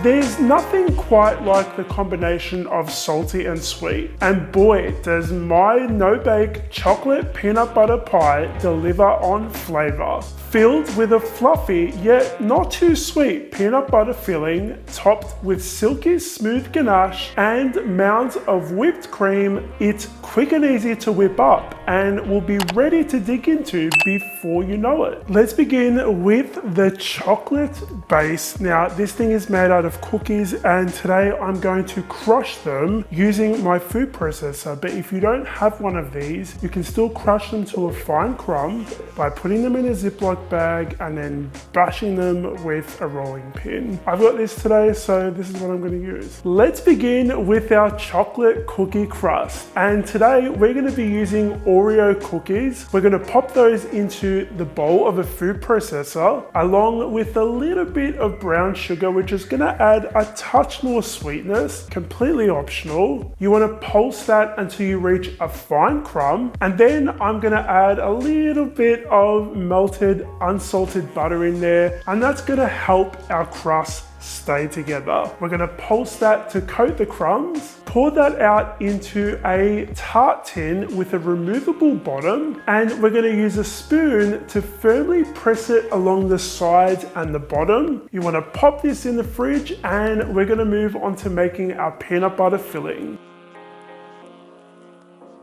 There's nothing quite like the combination of salty and sweet, and boy does my no-bake chocolate peanut butter pie deliver on flavor. Filled with a fluffy yet not too sweet peanut butter filling, topped with silky smooth ganache and mounds of whipped cream, it's quick and easy to whip up and will be ready to dig into before you know it. Let's begin with the chocolate base. Now this thing is made out of cookies, and today I'm going to crush them using my food processor. But if you don't have one of these, you can still crush them to a fine crumb by putting them in a Ziploc bag and then bashing them with a rolling pin. I've got this today, so this is what I'm going to use. Let's begin with our chocolate cookie crust. And today we're going to be using Oreo cookies. We're going to pop those into the bowl of a food processor along with a little bit of brown sugar, which is going to add a touch more sweetness, completely optional. You want to pulse that until you reach a fine crumb, and then I'm going to add a little bit of melted unsalted butter in there, and that's going to help our crust stay together. We're going to pulse that to coat the crumbs, pour that out into a tart tin with a removable bottom, and we're going to use a spoon to firmly press it along the sides and the bottom. You want to pop this in the fridge, and we're going to move on to making our peanut butter filling.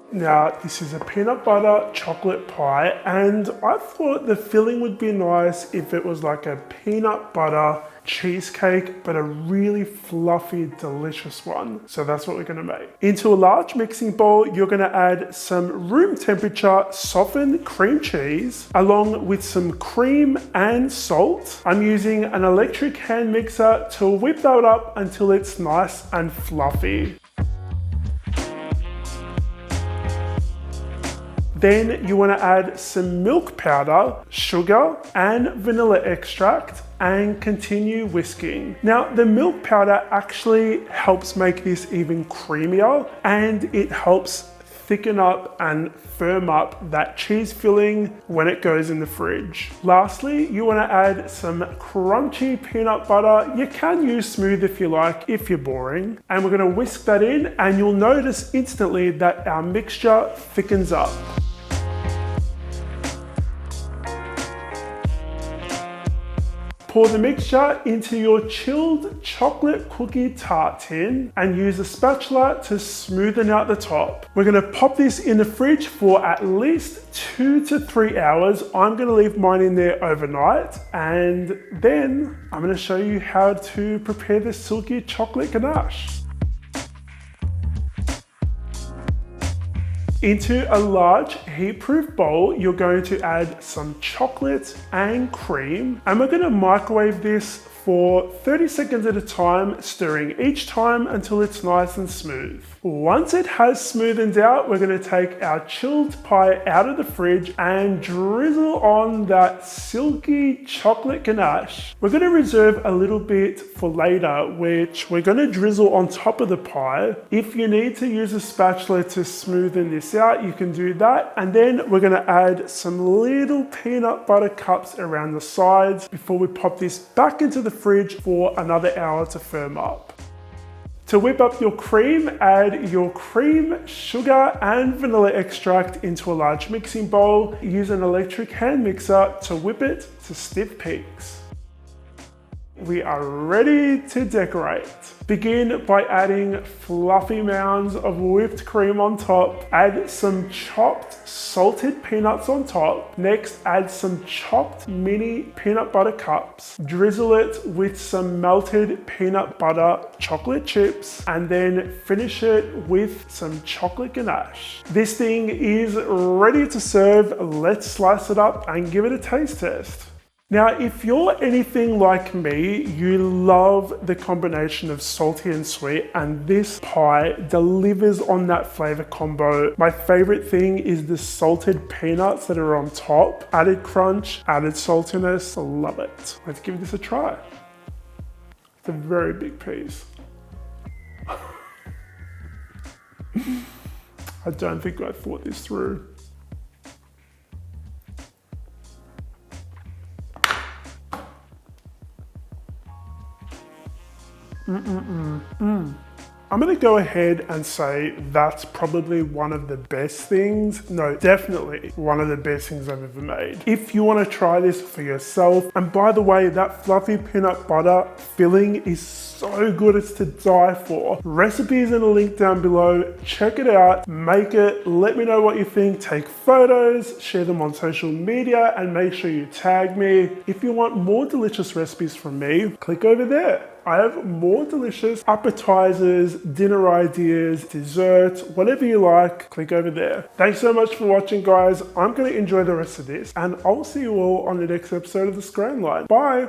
Now, this is a peanut butter chocolate pie, and I thought the filling would be nice if it was like a peanut butter cheesecake, but a really fluffy, delicious one. So that's what we're gonna make. Into a large mixing bowl, you're gonna add some room temperature softened cream cheese, along with some cream and salt. I'm using an electric hand mixer to whip that up until it's nice and fluffy. Then you want to add some milk powder, sugar, and vanilla extract, and continue whisking. Now, the milk powder actually helps make this even creamier, and it helps thicken up and firm up that cheese filling when it goes in the fridge. Lastly, you want to add some crunchy peanut butter. You can use smooth if you like, if you're boring. And we're going to whisk that in, and you'll notice instantly that our mixture thickens up. Pour the mixture into your chilled chocolate cookie tart tin and use a spatula to smoothen out the top. We're going to pop this in the fridge for at least 2 to 3 hours. I'm going to leave mine in there overnight, and then I'm going to show you how to prepare the silky chocolate ganache. Into a large heat-proof bowl, you're going to add some chocolate and cream, and we're going to microwave this for 30 seconds at a time, stirring each time until it's nice and smooth. Once it has smoothened out, we're going to take our chilled pie out of the fridge and drizzle on that silky chocolate ganache. We're going to reserve a little bit for later, which we're going to drizzle on top of the pie. If you need to use a spatula to smoothen this out, you can do that. And then we're going to add some little peanut butter cups around the sides before we pop this back into the fridge for another hour to firm up. To whip up your cream, add your cream, sugar, and vanilla extract into a large mixing bowl. Use an electric hand mixer to whip it to stiff peaks. We are ready to decorate. Begin by adding fluffy mounds of whipped cream on top. Add some chopped salted peanuts on top. Next, add some chopped mini peanut butter cups. Drizzle it with some melted peanut butter chocolate chips, and then finish it with some chocolate ganache. This thing is ready to serve. Let's slice it up and give it a taste test. Now, if you're anything like me, you love the combination of salty and sweet, and this pie delivers on that flavor combo. My favorite thing is the salted peanuts that are on top. Added crunch, added saltiness, I love it. Let's give this a try. It's a very big piece. I don't think I thought this through. I'm gonna go ahead and say that's probably one of the best things, no, definitely one of the best things I've ever made. If you wanna try this for yourself, and by the way, that fluffy peanut butter filling is so good, it's to die for. Recipes in a link down below, check it out, make it, let me know what you think, take photos, share them on social media, and make sure you tag me. If you want more delicious recipes from me, click over there. I have more delicious appetizers, dinner ideas, desserts, whatever you like, click over there. Thanks so much for watching, guys. I'm gonna enjoy the rest of this, and I'll see you all on the next episode of the Scran Line. Bye.